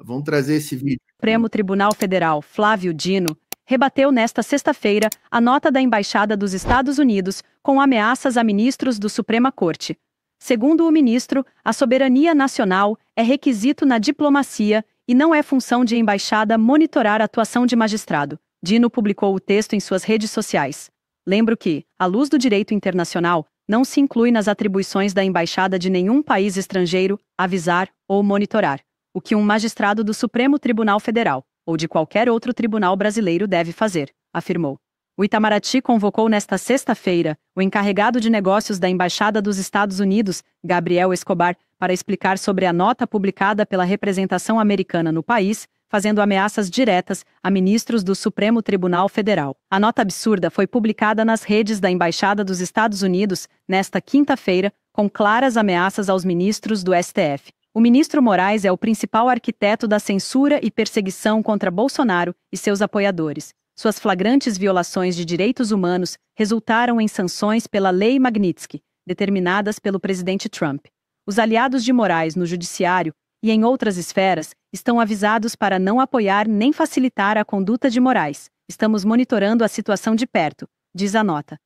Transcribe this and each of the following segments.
Vamos trazer esse vídeo. O Supremo Tribunal Federal, Flávio Dino, rebateu nesta sexta-feira a nota da Embaixada dos Estados Unidos com ameaças a ministros do Suprema Corte. Segundo o ministro, a soberania nacional é requisito na diplomacia e não é função de embaixada monitorar a atuação de magistrado. Dino publicou o texto em suas redes sociais. Lembro que, à luz do direito internacional, não se inclui nas atribuições da embaixada de nenhum país estrangeiro avisar ou monitorar o que um magistrado do Supremo Tribunal Federal ou de qualquer outro tribunal brasileiro deve fazer, afirmou. O Itamaraty convocou nesta sexta-feira o encarregado de negócios da Embaixada dos Estados Unidos, Gabriel Escobar, para explicar sobre a nota publicada pela representação americana no país, fazendo ameaças diretas a ministros do Supremo Tribunal Federal. A nota absurda foi publicada nas redes da Embaixada dos Estados Unidos nesta quinta-feira, com claras ameaças aos ministros do STF. O ministro Moraes é o principal arquiteto da censura e perseguição contra Bolsonaro e seus apoiadores. Suas flagrantes violações de direitos humanos resultaram em sanções pela Lei Magnitsky, determinadas pelo presidente Trump. Os aliados de Moraes no judiciário e em outras esferas estão avisados para não apoiar nem facilitar a conduta de Moraes. Estamos monitorando a situação de perto, diz a nota.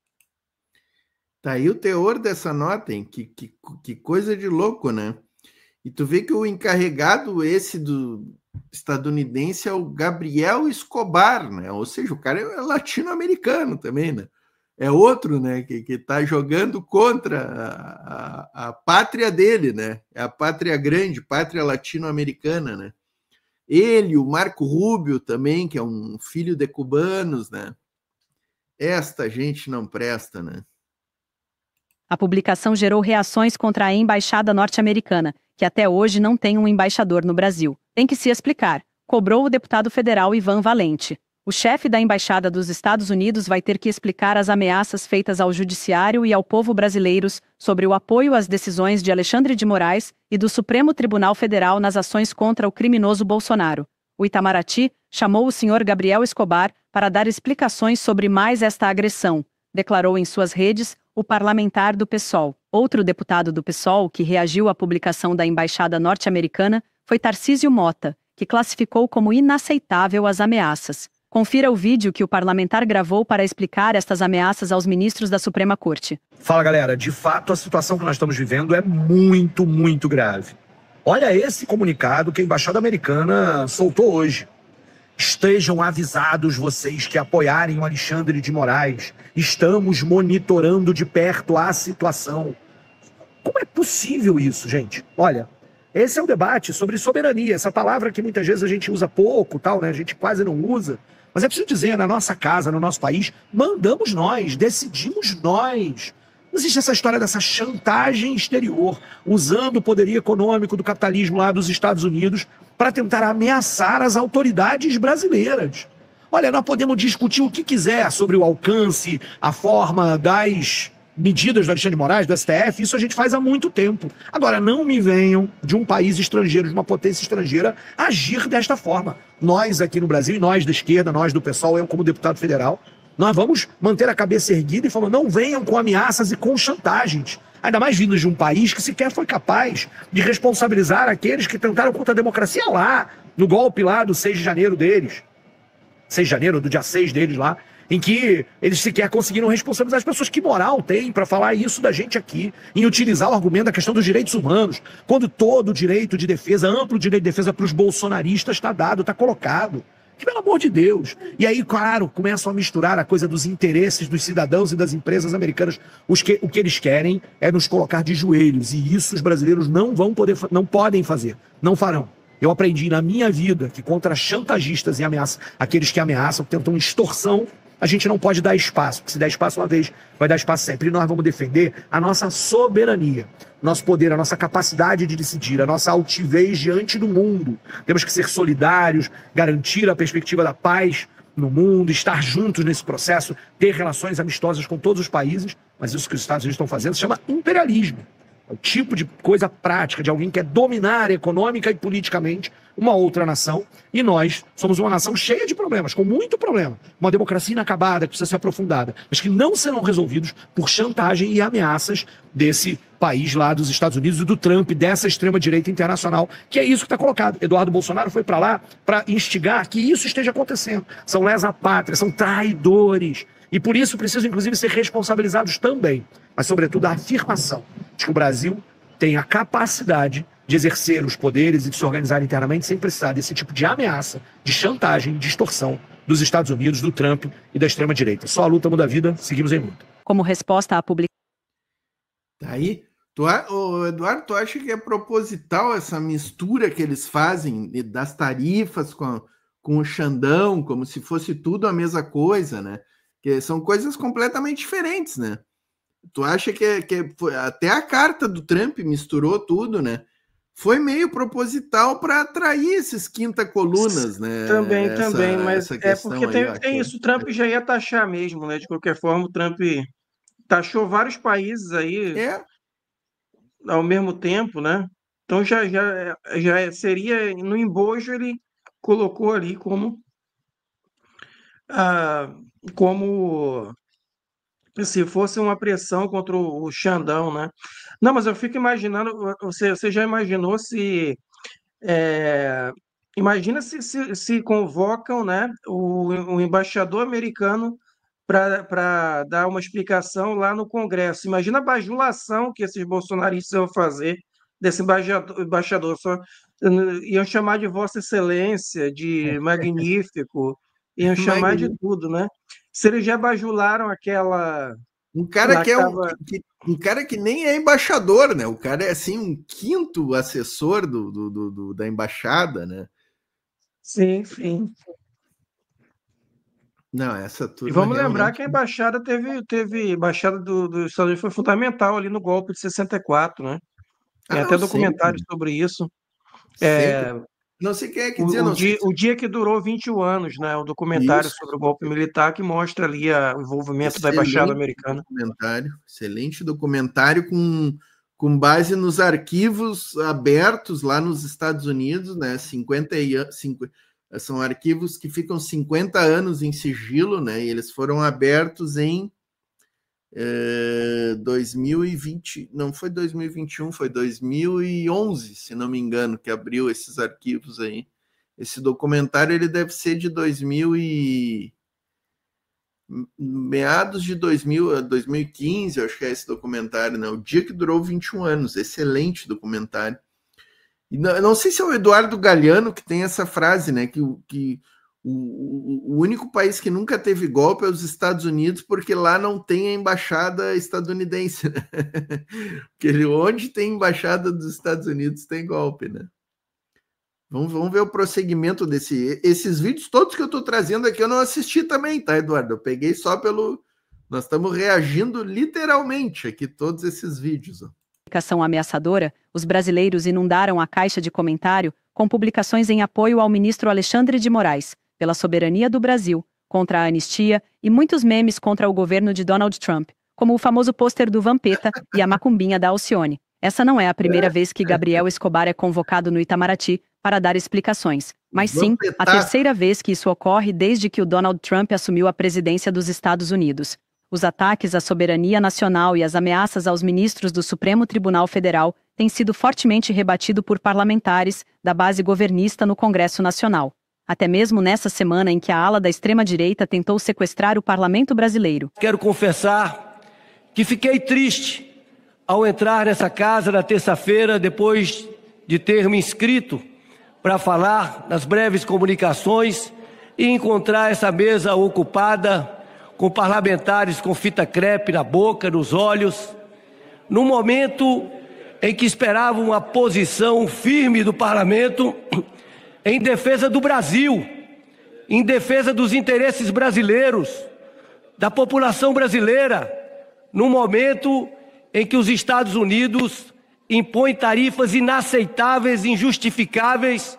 Tá aí o teor dessa nota, hein? Que coisa de louco, né? E tu vê que o encarregado esse do estadunidense é o Gabriel Escobar, né? Ou seja, o cara é latino-americano também, né? É outro, né? Que tá jogando contra a pátria dele, né? É a pátria grande, pátria latino-americana, né? Ele, o Marco Rubio também, que é um filho de cubanos, né? Esta gente não presta, né? A publicação gerou reações contra a embaixada norte-americana, que até hoje não tem um embaixador no Brasil. Tem que se explicar, cobrou o deputado federal Ivan Valente. O chefe da Embaixada dos Estados Unidos vai ter que explicar as ameaças feitas ao judiciário e ao povo brasileiros sobre o apoio às decisões de Alexandre de Moraes e do Supremo Tribunal Federal nas ações contra o criminoso Bolsonaro. O Itamaraty chamou o senhor Gabriel Escobar para dar explicações sobre mais esta agressão, declarou em suas redes o parlamentar do PSOL. Outro deputado do PSOL que reagiu à publicação da embaixada norte-americana foi Tarcísio Mota, que classificou como inaceitável as ameaças. Confira o vídeo que o parlamentar gravou para explicar estas ameaças aos ministros da Suprema Corte. Fala, galera. De fato, a situação que nós estamos vivendo é muito, muito grave. Olha esse comunicado que a embaixada americana soltou hoje. Estejam avisados vocês que apoiarem o Alexandre de Moraes. Estamos monitorando de perto a situação. Como é possível isso, gente? Olha, esse é o debate sobre soberania, essa palavra que muitas vezes a gente usa pouco, tal, né? A gente quase não usa. Mas é preciso dizer, na nossa casa, no nosso país, mandamos nós, decidimos nós. Não existe essa história dessa chantagem exterior, usando o poderio econômico do capitalismo lá dos Estados Unidos para tentar ameaçar as autoridades brasileiras. Olha, nós podemos discutir o que quiser sobre o alcance, a forma das medidas do Alexandre de Moraes, do STF, isso a gente faz há muito tempo. Agora, não me venham de um país estrangeiro, de uma potência estrangeira, agir desta forma. Nós aqui no Brasil, e nós da esquerda, nós do PSOL, eu como deputado federal, nós vamos manter a cabeça erguida e falar, não venham com ameaças e com chantagens. Ainda mais vindos de um país que sequer foi capaz de responsabilizar aqueles que tentaram contra a democracia lá, no golpe lá do 6 de janeiro deles. 6 de janeiro, do dia 6 deles lá, em que eles sequer conseguiram responsabilizar as pessoas. Que moral tem para falar isso da gente aqui, em utilizar o argumento da questão dos direitos humanos, quando todo o direito de defesa, amplo direito de defesa para os bolsonaristas está dado, está colocado. Que, pelo amor de Deus. E aí, claro, começam a misturar a coisa dos interesses dos cidadãos e das empresas americanas. O que eles querem é nos colocar de joelhos. E isso os brasileiros não podem fazer. Não farão. Eu aprendi na minha vida que contra chantagistas e ameaças, aqueles que ameaçam, tentam extorsão, a gente não pode dar espaço. Porque se der espaço uma vez, vai dar espaço sempre. E nós vamos defender a nossa soberania, nosso poder, a nossa capacidade de decidir, a nossa altivez diante do mundo. Temos que ser solidários, garantir a perspectiva da paz no mundo, estar juntos nesse processo, ter relações amistosas com todos os países. Mas isso que os Estados Unidos estão fazendo se chama imperialismo. É o tipo de coisa prática de alguém que quer dominar econômica e politicamente uma outra nação. E nós somos uma nação cheia de problemas, com muito problema. Uma democracia inacabada, que precisa ser aprofundada, mas que não serão resolvidos por chantagem e ameaças desse país lá dos Estados Unidos e do Trump, dessa extrema-direita internacional, que é isso que está colocado. Eduardo Bolsonaro foi para lá para instigar que isso esteja acontecendo. São lesa-pátria, são traidores. E por isso precisam, inclusive, ser responsabilizados também. Mas, sobretudo, a afirmação de que o Brasil tem a capacidade de exercer os poderes e de se organizar internamente sem precisar desse tipo de ameaça, de chantagem, de extorsão dos Estados Unidos, do Trump e da extrema-direita. Só a luta muda a vida, seguimos em luta. Como resposta à publicação. Aí, Eduardo, tu acha que é proposital essa mistura que eles fazem das tarifas com o Xandão, como se fosse tudo a mesma coisa, né? Que são coisas completamente diferentes, né? Tu acha que até a carta do Trump misturou tudo, né? Foi meio proposital para atrair esses quinta colunas, né? Também, mas é porque tem isso, o Trump já ia taxar mesmo, né? De qualquer forma, o Trump taxou vários países aí ao mesmo tempo, né? Então já seria, no embojo, ele colocou ali como se fosse uma pressão contra o Xandão, né? Não, mas eu fico imaginando, você já imaginou se... imagina se convocam, né, o embaixador americano para dar uma explicação lá no Congresso. Imagina a bajulação que esses bolsonaristas vão fazer desse embaixador. Iam chamar de Vossa Excelência, de magnífico, iam chamar de tudo, né? Se eles já bajularam aquela... Um cara um cara que nem é embaixador, né? O cara é assim um quinto assessor da embaixada, né? Sim, sim. Não, essa turma. E vamos lembrar que a embaixada a embaixada dos Estados Unidos foi fundamental ali no golpe de 64, né? Tem até documentários sobre isso. Não sei quem é que o dia que durou 21 anos, né? O documentário sobre o golpe militar que mostra ali o envolvimento da embaixada americana. Excelente documentário com base nos arquivos abertos lá nos Estados Unidos, né? São arquivos que ficam 50 anos em sigilo, né? E eles foram abertos em 2020, não foi 2021, foi 2011, se não me engano, que abriu esses arquivos aí. Esse documentário ele deve ser de meados de 2015, acho que é esse documentário, né? O dia que durou 21 anos, excelente documentário. E não sei se é o Eduardo Galeano que tem essa frase, né? Que o único país que nunca teve golpe é os Estados Unidos, porque lá não tem a embaixada estadunidense, né? Porque onde tem embaixada dos Estados Unidos tem golpe, né? Vamos ver o prosseguimento esses vídeos todos que eu estou trazendo aqui, eu não assisti também, tá, Eduardo? Eu peguei só nós estamos reagindo literalmente aqui, todos esses vídeos. Publicação ameaçadora, os brasileiros inundaram a caixa de comentário com publicações em apoio ao ministro Alexandre de Moraes, pela soberania do Brasil, contra a anistia e muitos memes contra o governo de Donald Trump, como o famoso pôster do Vampeta e a macumbinha da Alcione. Essa não é a primeira vez que Gabriel Escobar é convocado no Itamaraty para dar explicações, mas sim a terceira vez que isso ocorre desde que o Donald Trump assumiu a presidência dos Estados Unidos. Os ataques à soberania nacional e as ameaças aos ministros do Supremo Tribunal Federal têm sido fortemente rebatidos por parlamentares da base governista no Congresso Nacional. Até mesmo nessa semana em que a ala da extrema-direita tentou sequestrar o parlamento brasileiro. Quero confessar que fiquei triste ao entrar nessa casa na terça-feira, depois de ter me inscrito para falar nas breves comunicações e encontrar essa mesa ocupada com parlamentares com fita crepe na boca, nos olhos, no momento em que esperavam uma posição firme do parlamento em defesa do Brasil, em defesa dos interesses brasileiros, da população brasileira, no momento em que os Estados Unidos impõem tarifas inaceitáveis, injustificáveis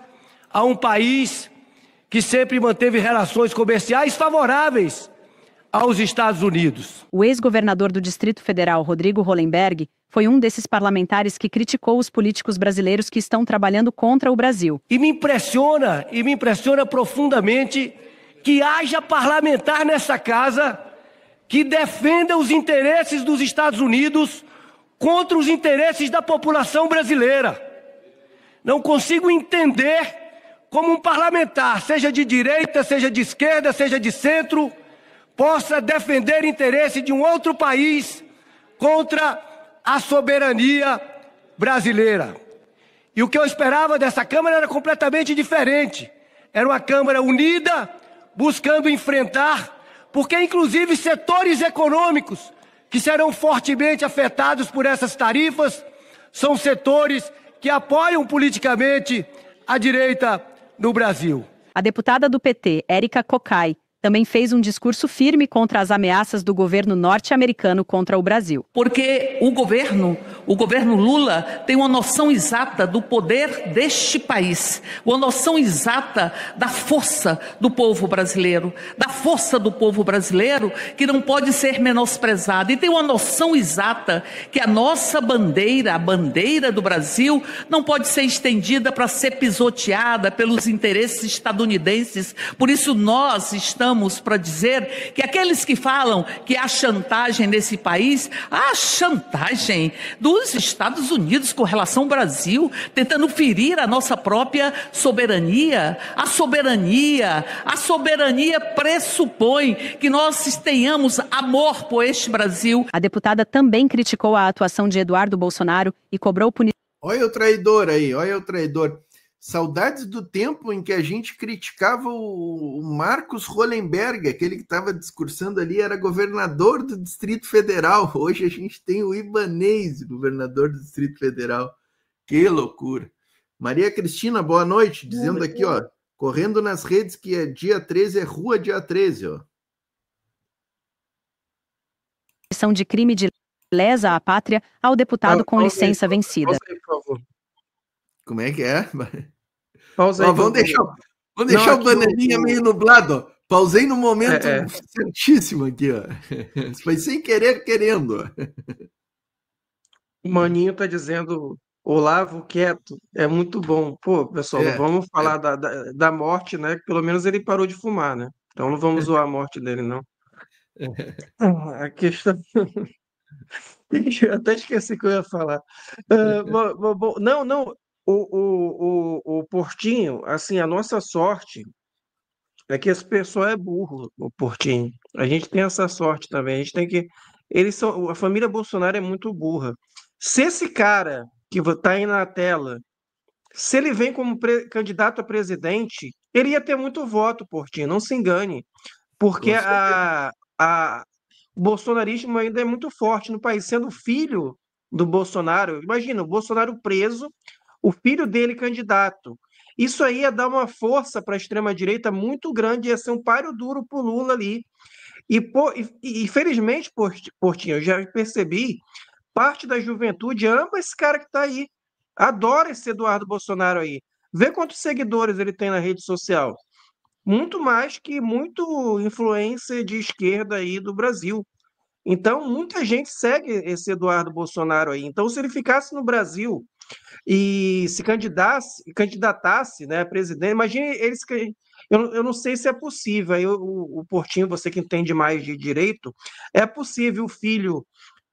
a um país que sempre manteve relações comerciais favoráveis aos Estados Unidos. O ex-governador do Distrito Federal, Rodrigo Hollenberg, foi um desses parlamentares que criticou os políticos brasileiros que estão trabalhando contra o Brasil. E me impressiona profundamente que haja parlamentar nessa casa que defenda os interesses dos Estados Unidos contra os interesses da população brasileira. Não consigo entender como um parlamentar, seja de direita, seja de esquerda, seja de centro, possa defender interesse de um outro país contra a soberania brasileira. E o que eu esperava dessa Câmara era completamente diferente. Era uma Câmara unida, buscando enfrentar, porque inclusive setores econômicos que serão fortemente afetados por essas tarifas são setores que apoiam politicamente a direita no Brasil. A deputada do PT, Érica Cocai, também fez um discurso firme contra as ameaças do governo norte-americano contra o Brasil. Porque o governo Lula tem uma noção exata do poder deste país, uma noção exata da força do povo brasileiro, que não pode ser menosprezada, e tem uma noção exata que a nossa bandeira, a bandeira do Brasil, não pode ser estendida para ser pisoteada pelos interesses estadunidenses. Por isso nós estamos para dizer que aqueles que falam que há chantagem nesse país, há chantagem dos Estados Unidos com relação ao Brasil, tentando ferir a nossa própria soberania. A soberania pressupõe que nós tenhamos amor por este Brasil. A deputada também criticou a atuação de Eduardo Bolsonaro e cobrou punição. Olha o traidor aí, olha o traidor. Saudades do tempo em que a gente criticava o Marcos Hollenberg, aquele que estava discursando ali, era governador do Distrito Federal. Hoje a gente tem o Ibanez, governador do Distrito Federal. Que loucura. Maria Cristina, boa noite, dizendo aqui, ó, correndo nas redes que é dia 13, é rua dia 13, ó. De crime de lesa à pátria ao deputado com licença vencida. Pausa aí, por favor. Como é que é? Pausa aí, vamos deixar o bandeirinha meio nublado. Ó. Pausei no momento certíssimo aqui. Ó. Foi sem querer, querendo. O Maninho está dizendo, Olavo quieto, é muito bom. Pô, pessoal, não vamos falar da morte, né? Que pelo menos ele parou de fumar, né? Então não vamos zoar a morte dele, não. A questão... Eu até esqueci o que eu ia falar. Não. O Portinho, assim, a nossa sorte é que esse pessoal é burro, o Portinho. A gente tem essa sorte também. A gente tem que. A família Bolsonaro é muito burra. Se esse cara que está aí na tela, se ele vem como candidato a presidente, ele ia ter muito voto, Portinho. Não se engane. Porque o bolsonarismo ainda é muito forte no país, sendo filho do Bolsonaro. Imagina, o Bolsonaro preso, o filho dele candidato. Isso aí ia dar uma força para a extrema-direita muito grande, ia ser um páreo duro para o Lula ali. E felizmente, Portinho, eu já percebi, parte da juventude ama esse cara que está aí. Adora esse Eduardo Bolsonaro aí. Vê quantos seguidores ele tem na rede social. Muito mais que muito influência de esquerda aí do Brasil. Então, muita gente segue esse Eduardo Bolsonaro aí. Então, se ele ficasse no Brasil e se candidatasse, né, a presidente, imagine eles... Eu não sei se é possível. Aí o Portinho, você que entende mais de direito, é possível o filho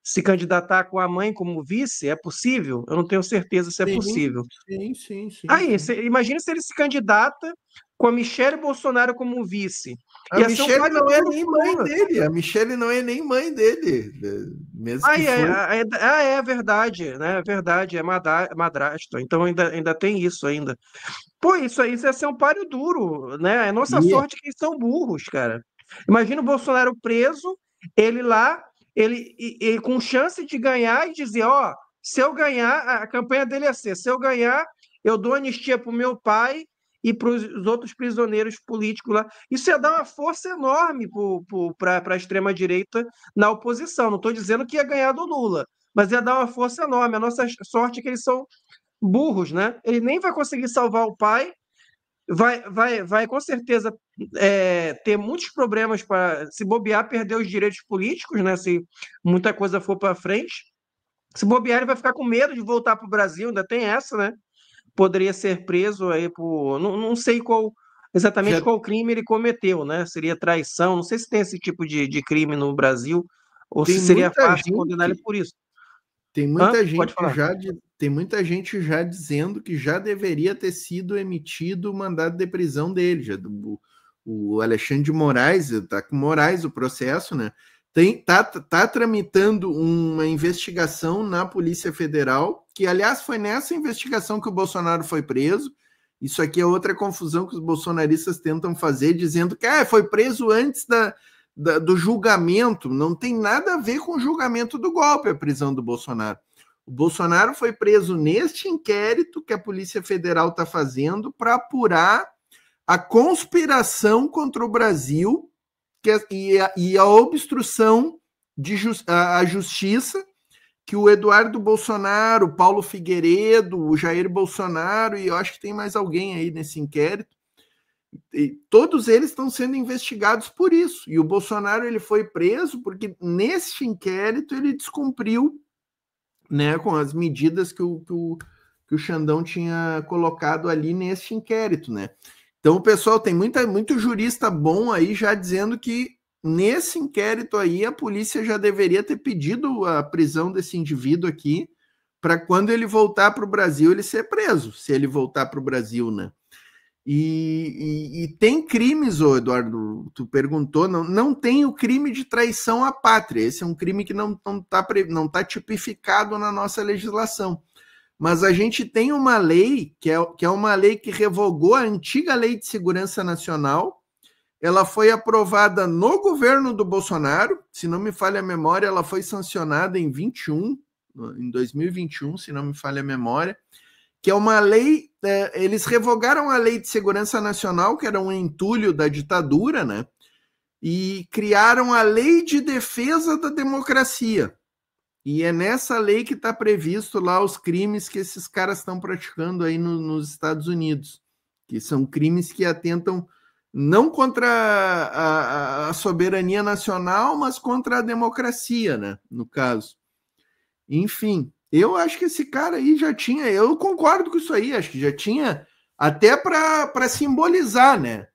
se candidatar com a mãe como vice? É possível? Eu não tenho certeza se é possível. Sim. Aí, imagina se ele se candidata com a Michele Bolsonaro como vice. A Michele não é nem mãe dele. A Michele não é nem mãe dele. Mesmo que é verdade, né? É verdade, é madrasta. Então ainda tem isso ainda. Pô, isso aí ia ser um páreo duro, né? É nossa sorte que eles são burros, cara. Imagina o Bolsonaro preso, ele lá, ele com chance de ganhar e dizer, ó, se eu ganhar, a campanha dele ia ser, se eu ganhar, eu dou anistia pro meu pai e para os outros prisioneiros políticos lá. Isso ia dar uma força enorme para a extrema-direita na oposição. Não estou dizendo que ia ganhar do Lula, mas ia dar uma força enorme. A nossa sorte é que eles são burros, né? Ele nem vai conseguir salvar o pai vai com certeza ter muitos problemas para se bobear, perder os direitos políticos, né? Se muita coisa for para frente. Se bobear, ele vai ficar com medo de voltar para o Brasil, ainda tem essa, né? Poderia ser preso aí por. Não sei exatamente Já qual crime ele cometeu, né? Seria traição, não sei se tem esse tipo de crime no Brasil, ou tem se seria muita fácil condenar ele gente, por isso. tem Hã? muita Pode gente falar. tem muita gente já dizendo que já deveria ter sido emitido o mandado de prisão dele. O Alexandre de Moraes, está com Moraes o processo, né? Tá tramitando uma investigação na Polícia Federal, que, aliás, foi nessa investigação que o Bolsonaro foi preso. Isso aqui é outra confusão que os bolsonaristas tentam fazer, dizendo que foi preso antes do julgamento. Não tem nada a ver com o julgamento do golpe, a prisão do Bolsonaro. O Bolsonaro foi preso neste inquérito que a Polícia Federal está fazendo para apurar a conspiração contra o Brasil e a obstrução à justiça que o Eduardo Bolsonaro, o Paulo Figueiredo, o Jair Bolsonaro, e eu acho que tem mais alguém aí nesse inquérito, e todos eles estão sendo investigados por isso. E o Bolsonaro ele foi preso porque nesse inquérito ele descumpriu, né, com as medidas que o Xandão tinha colocado ali nesse inquérito, né? Então, o pessoal, tem muito jurista bom aí já dizendo que nesse inquérito aí a polícia já deveria ter pedido a prisão desse indivíduo aqui para quando ele voltar para o Brasil ele ser preso, se ele voltar para o Brasil, né? E tem crimes, Eduardo, tu perguntou, não tem o crime de traição à pátria. Esse é um crime que não tá tipificado na nossa legislação. Mas a gente tem uma lei, que é uma lei que revogou a antiga Lei de Segurança Nacional. Ela foi aprovada no governo do Bolsonaro, se não me falha a memória, ela foi sancionada em 2021, se não me falha a memória, que é uma lei, eles revogaram a Lei de Segurança Nacional, que era um entulho da ditadura, né? E criaram a Lei de Defesa da Democracia. E é nessa lei que está previsto lá os crimes que esses caras estão praticando aí nos Estados Unidos, que são crimes que atentam não contra a soberania nacional, mas contra a democracia, né? No caso. Enfim, eu acho que esse cara aí já tinha, eu concordo com isso aí, acho que já tinha até para simbolizar, né?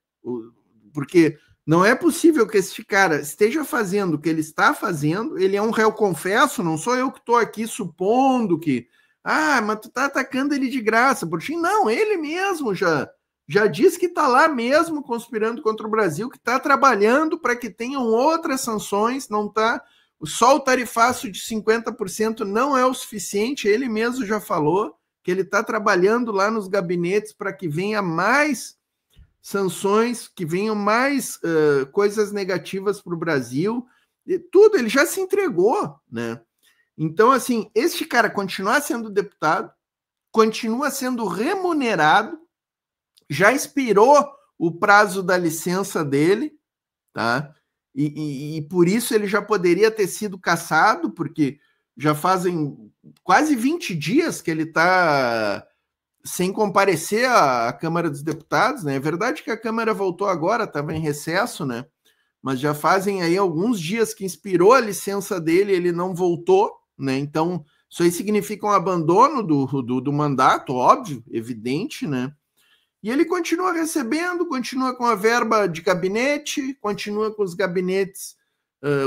Porque não é possível que esse cara esteja fazendo o que ele está fazendo, ele é um réu confesso, não sou eu que estou aqui supondo que, mas tu tá atacando ele de graça, porque não, ele mesmo já disse que está lá mesmo conspirando contra o Brasil, que está trabalhando para que tenham outras sanções, não está. Só o tarifaço de 50% não é o suficiente, ele mesmo já falou que ele está trabalhando lá nos gabinetes para que venha mais sanções, que venham mais coisas negativas para o Brasil, tudo, ele já se entregou, né? Então, assim, este cara continuar sendo deputado, continua sendo remunerado, já expirou o prazo da licença dele, tá? E por isso ele já poderia ter sido cassado, porque já fazem quase 20 dias que ele está sem comparecer à Câmara dos Deputados, né? É verdade que a Câmara voltou agora, estava em recesso, né? Mas já fazem aí alguns dias que expirou a licença dele, ele não voltou, né? Então, isso aí significa um abandono do mandato, óbvio, evidente, né? E ele continua recebendo, continua com a verba de gabinete, continua com os gabinetes,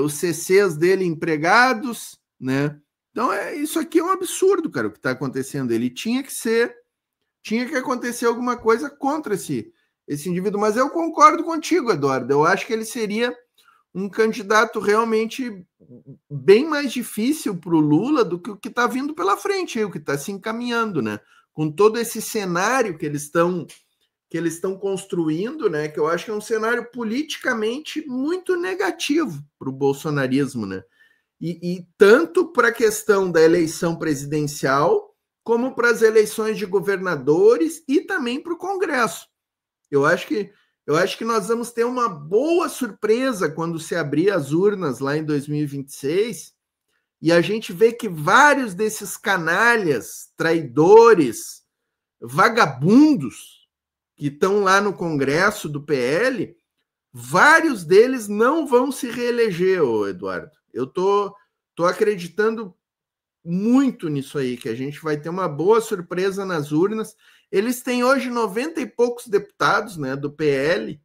os CCs dele empregados, né? Então, isso aqui é um absurdo, cara, o que está acontecendo. Ele tinha que acontecer alguma coisa contra esse indivíduo. Mas eu concordo contigo, Eduardo. Eu acho que ele seria um candidato realmente bem mais difícil para o Lula do que o que está vindo pela frente, o que está se encaminhando, né? Com todo esse cenário que eles estão construindo, né? Que eu acho que é um cenário politicamente muito negativo para o bolsonarismo, né? E tanto para a questão da eleição presidencial, como para as eleições de governadores e também para o Congresso. Eu acho que nós vamos ter uma boa surpresa quando se abrir as urnas lá em 2026 e a gente vê que vários desses canalhas, traidores, vagabundos, que estão lá no Congresso do PL, vários deles não vão se reeleger, Eduardo. Eu tô acreditando muito nisso aí, que a gente vai ter uma boa surpresa nas urnas. Eles têm hoje 90 e poucos deputados, né, do PL,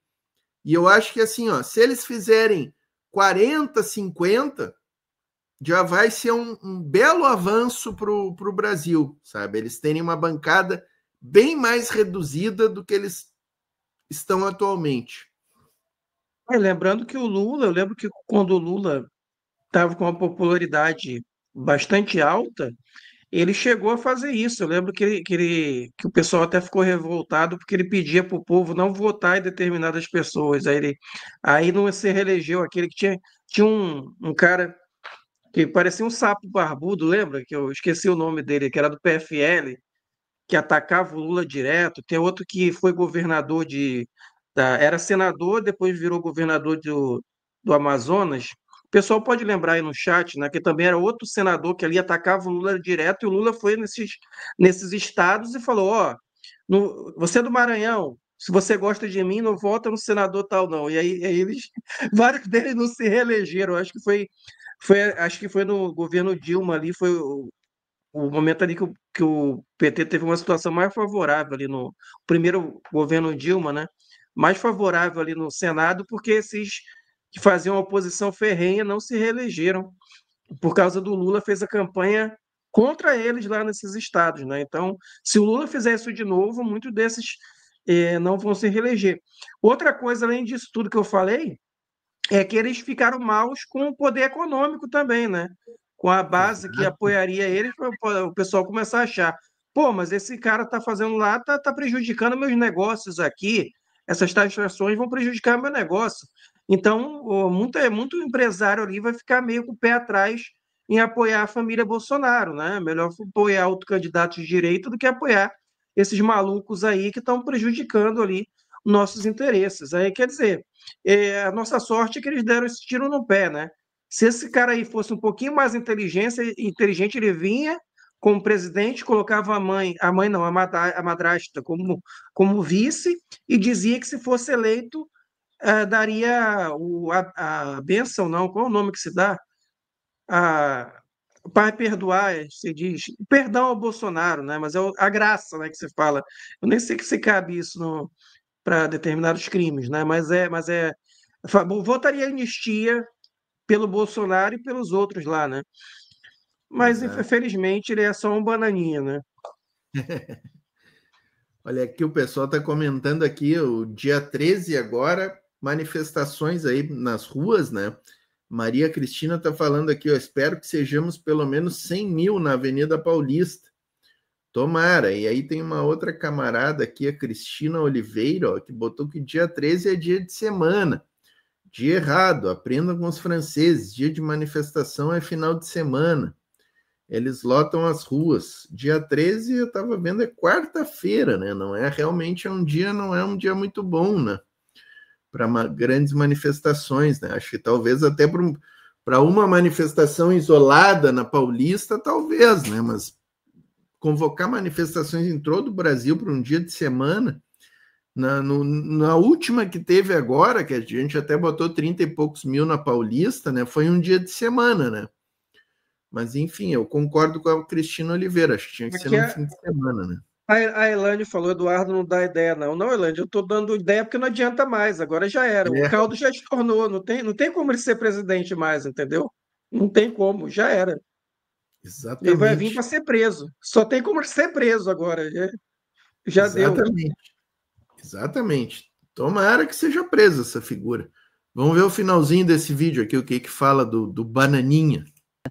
e eu acho que assim, ó, se eles fizerem 40, 50, já vai ser um belo avanço para o Brasil, sabe? Eles terem uma bancada bem mais reduzida do que eles estão atualmente. Lembrando que o Lula, eu lembro que quando o Lula estava com uma popularidade bastante alta, ele chegou a fazer isso. Eu lembro que o pessoal até ficou revoltado porque ele pedia para o povo não votar em determinadas pessoas. Aí não se reelegeu aquele que tinha um cara que parecia um sapo barbudo, lembra? Que eu esqueci o nome dele, que era do PFL, que atacava o Lula direto. Tem outro que foi governador era senador, depois virou governador do Amazonas. O pessoal pode lembrar aí no chat, né, que também era outro senador que ali atacava o Lula direto, e o Lula foi nesses estados e falou: ó, você é do Maranhão, se você gosta de mim, não vota no senador tal, não. E aí vários deles não se reelegeram. Acho que foi no governo Dilma ali, foi o momento ali que o PT teve uma situação mais favorável ali no primeiro governo Dilma, né? Mais favorável ali no Senado, porque esses que faziam oposição ferrenha não se reelegeram. Por causa do Lula, fez a campanha contra eles lá nesses estados, né? Então, se o Lula fizer isso de novo, muitos desses não vão se reeleger. Outra coisa, além disso tudo que eu falei, é que eles ficaram maus com o poder econômico também, né? Com a base que apoiaria eles, o pessoal começar a achar: pô, mas esse cara está fazendo lá, está prejudicando meus negócios aqui, essas taxações vão prejudicar meu negócio. Então, muito empresário ali vai ficar meio com o pé atrás em apoiar a família Bolsonaro, né? Melhor apoiar outro candidato de direita do que apoiar esses malucos aí que estão prejudicando ali nossos interesses. Aí, quer dizer, a nossa sorte é que eles deram esse tiro no pé, né? Se esse cara aí fosse um pouquinho mais inteligente, ele vinha como presidente, colocava a mãe não, a madrasta como vice, e dizia que se fosse eleito, daria a bênção, não, qual é o nome que se dá? Para perdoar, se diz, perdão ao Bolsonaro, né? Mas é a graça, né, que se fala. Eu nem sei que se cabe isso para determinados crimes, né? Votaria anistia pelo Bolsonaro e pelos outros lá, né? Mas, Exato. infelizmente, ele é só um bananinha, né? Olha, aqui o pessoal está comentando aqui, o dia 13 agora, manifestações aí nas ruas, né? Maria Cristina está falando aqui, eu espero que sejamos pelo menos 100 mil na Avenida Paulista. Tomara. E aí tem uma outra camarada aqui, a Cristina Oliveira, ó, que botou que dia 13 é dia de semana. Dia errado, aprendam com os franceses. Dia de manifestação é final de semana. Eles lotam as ruas. Dia 13, eu estava vendo, é quarta-feira, né? Não é realmente não é um dia muito bom, né? Para grandes manifestações, né? Acho que talvez até para uma manifestação isolada na Paulista, talvez, né? Mas convocar manifestações em todo o Brasil para um dia de semana, na última que teve agora, que a gente até botou 30 e poucos mil na Paulista, né? Foi um dia de semana, né? Mas, enfim, eu concordo com a Cristina Oliveira, acho que tinha que ser no fim de semana, né? A Elaine falou: Eduardo, não dá ideia, não. Não, Elaine, eu estou dando ideia porque não adianta mais, agora já era. O caldo já estornou, não tem como ele ser presidente mais, entendeu? Não tem como, já era. Exatamente. Ele vai vir para ser preso. Só tem como ser preso agora. Já Exatamente. deu. Exatamente. Tomara que seja presa essa figura. Vamos ver o finalzinho desse vídeo aqui, o que fala do Bananinha.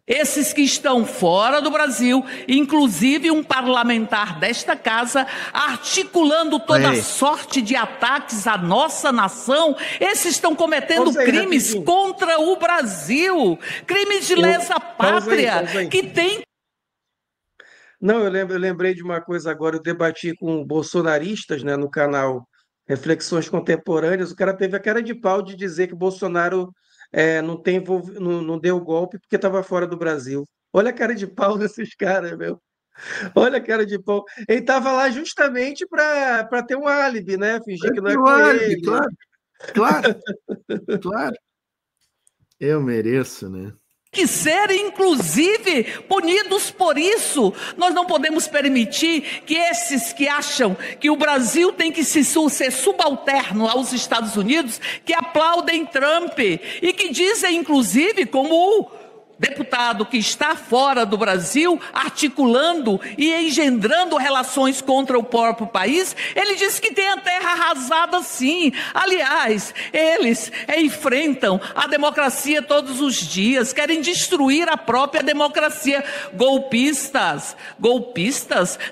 Esses que estão fora do Brasil, inclusive um parlamentar desta casa, articulando toda sorte de ataques à nossa nação, esses estão cometendo crimes contra o Brasil, crimes de lesa pátria, que tem... Não, eu lembrei de uma coisa agora, eu debati com bolsonaristas, né, no canal Reflexões Contemporâneas. O cara teve a cara de pau de dizer que o Bolsonaro não deu golpe porque estava fora do Brasil. Olha a cara de pau desses caras, meu. Olha a cara de pau. Ele estava lá justamente para ter um álibi, né? Fingir que não é O com álibi, ele. claro, claro, claro. Eu mereço, né? Que serem, inclusive, punidos por isso. Nós não podemos permitir que esses que acham que o Brasil tem que ser subalterno aos Estados Unidos, que aplaudem Trump e que dizem, inclusive, como o deputado que está fora do Brasil, articulando e engendrando relações contra o próprio país, ele disse que tem a terra arrasada sim. Aliás, eles enfrentam a democracia todos os dias, querem destruir a própria democracia. Golpistas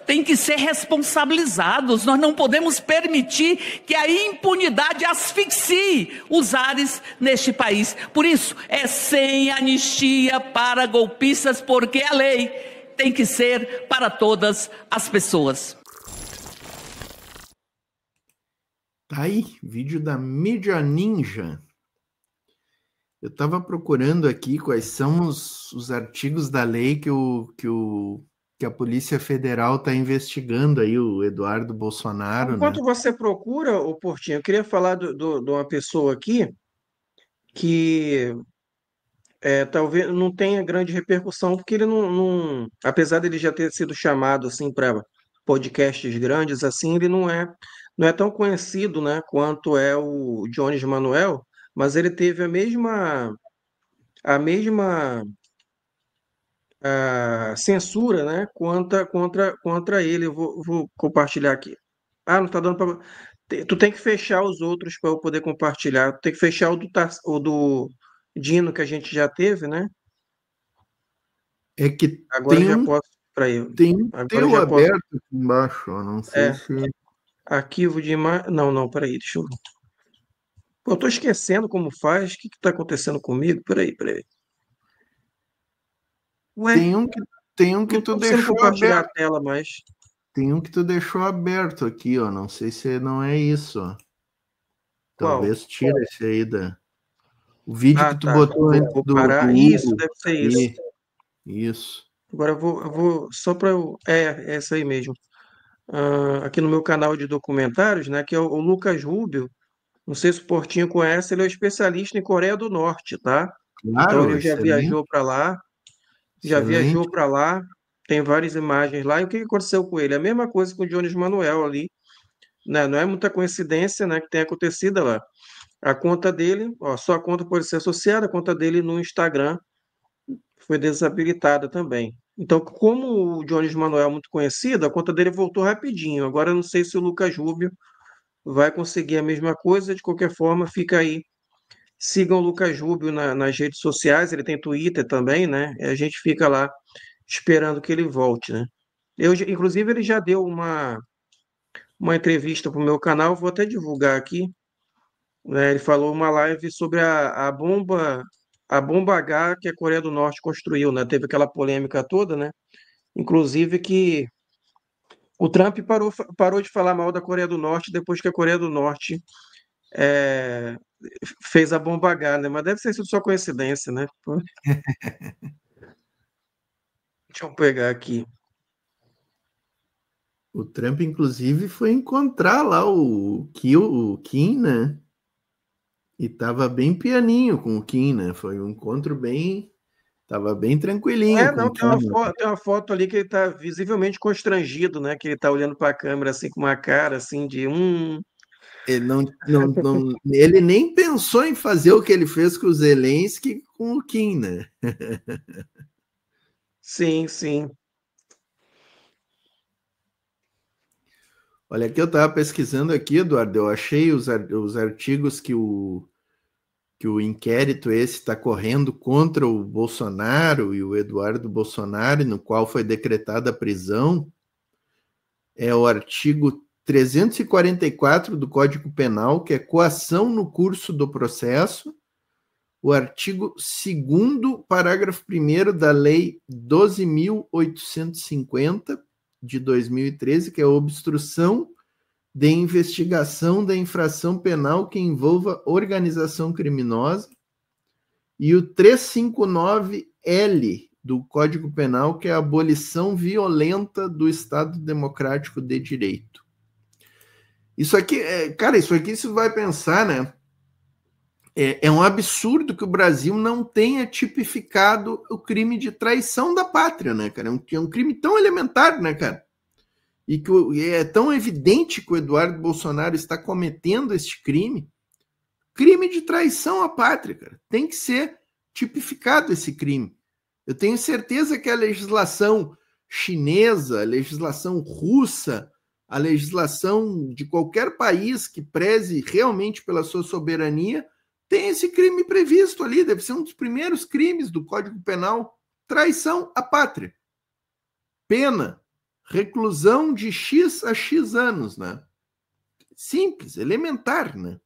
têm que ser responsabilizados. Nós não podemos permitir que a impunidade asfixie os ares neste país. Por isso, é sem anistia para golpistas, porque a lei tem que ser para todas as pessoas. Tá aí, vídeo da Mídia Ninja. Eu estava procurando aqui quais são os artigos da lei que a Polícia Federal está investigando aí, o Eduardo Bolsonaro, Enquanto né? você procura, ô Portinho, eu queria falar de uma pessoa aqui que talvez não tenha grande repercussão, porque ele apesar dele já ter sido chamado assim para podcasts grandes, assim, ele não é tão conhecido, né, quanto é o Jones Manuel, mas ele teve a mesma censura, né, contra ele. Eu vou compartilhar aqui. Ah, não está dando para. Tu tem que fechar os outros para eu poder compartilhar. Tu tem que fechar o do Dino que a gente já teve, né? É que Agora já posso para eu. tem um Agora teu já posso. aberto aqui embaixo, ó, não sei É, se... arquivo de imagem. Não, peraí, deixa eu ver. Pô, eu tô esquecendo como faz. O que que tá acontecendo comigo? Peraí. Ué, Tem um que não tu tô conseguindo deixou compartilhar aberto. a tela mais. Tem um que tu deixou aberto aqui, ó. Não sei se não é isso, ó. Qual? Talvez tire esse aí da... O vídeo Ah, que tu tá. botou antes Vou do parar. Isso, Hugo. deve ser isso. Aí, isso. Agora eu vou só para eu. É essa aí mesmo. Aqui no meu canal de documentários, né? Que é o Lucas Rubio. Não sei se o Portinho conhece, ele é um especialista em Coreia do Norte, tá? Então Claro, ele já excelente, viajou excelente. para lá, tem várias imagens lá. E o que que aconteceu com ele? A mesma coisa com o Jones Manuel ali, né? Não é muita coincidência, né, que tenha acontecido lá. A conta dele, ó, só a conta pode ser associada, a conta dele no Instagram foi desabilitada também. Então, como o Jones Manuel é muito conhecido, a conta dele voltou rapidinho. Agora eu não sei se o Lucas Rubio vai conseguir a mesma coisa. De qualquer forma, fica aí. Sigam o Lucas Rubio nas redes sociais, ele tem Twitter também, né? E a gente fica lá esperando que ele volte, né? Inclusive, ele já deu uma entrevista para o meu canal, vou até divulgar aqui, né? Ele falou uma live sobre a bomba H que a Coreia do Norte construiu, né? Teve aquela polêmica toda, né? Inclusive que o Trump parou de falar mal da Coreia do Norte depois que a Coreia do Norte é, fez a bomba H, né? Mas deve ser sido só coincidência, né? Pô, deixa eu pegar aqui. O Trump, inclusive, foi encontrar lá o Kim, né? E tava bem pianinho com o Kim, né? Foi um encontro bem... Tava bem tranquilinho com Não, o tem Kim, uma, né? tem uma foto ali que ele está visivelmente constrangido, né? Que ele está olhando para a câmera assim com uma cara assim de Ele ele nem pensou em fazer o que ele fez com o Zelensky com o Kim, né? sim, sim. Olha, aqui eu estava pesquisando aqui, Eduardo, eu achei os artigos que o inquérito esse está correndo contra o Bolsonaro e o Eduardo Bolsonaro, no qual foi decretada a prisão. É o artigo 344 do Código Penal, que é coação no curso do processo, o artigo 2º, parágrafo 1º da Lei 12.850, de 2013, que é a obstrução de investigação da infração penal que envolva organização criminosa, e o 359L do Código Penal, que é a abolição violenta do Estado Democrático de Direito. Isso aqui, cara, isso aqui você vai pensar, né? É um absurdo que o Brasil não tenha tipificado o crime de traição da pátria, né, cara? É um crime tão elementar, né, cara? E que é tão evidente que o Eduardo Bolsonaro está cometendo este crime. Crime de traição à pátria, cara. Tem que ser tipificado esse crime. Eu tenho certeza que a legislação chinesa, a legislação russa, a legislação de qualquer país que preze realmente pela sua soberania tem esse crime previsto ali, deve ser um dos primeiros crimes do Código Penal, traição à pátria. Pena, reclusão de X a X anos, né? Simples, elementar, né?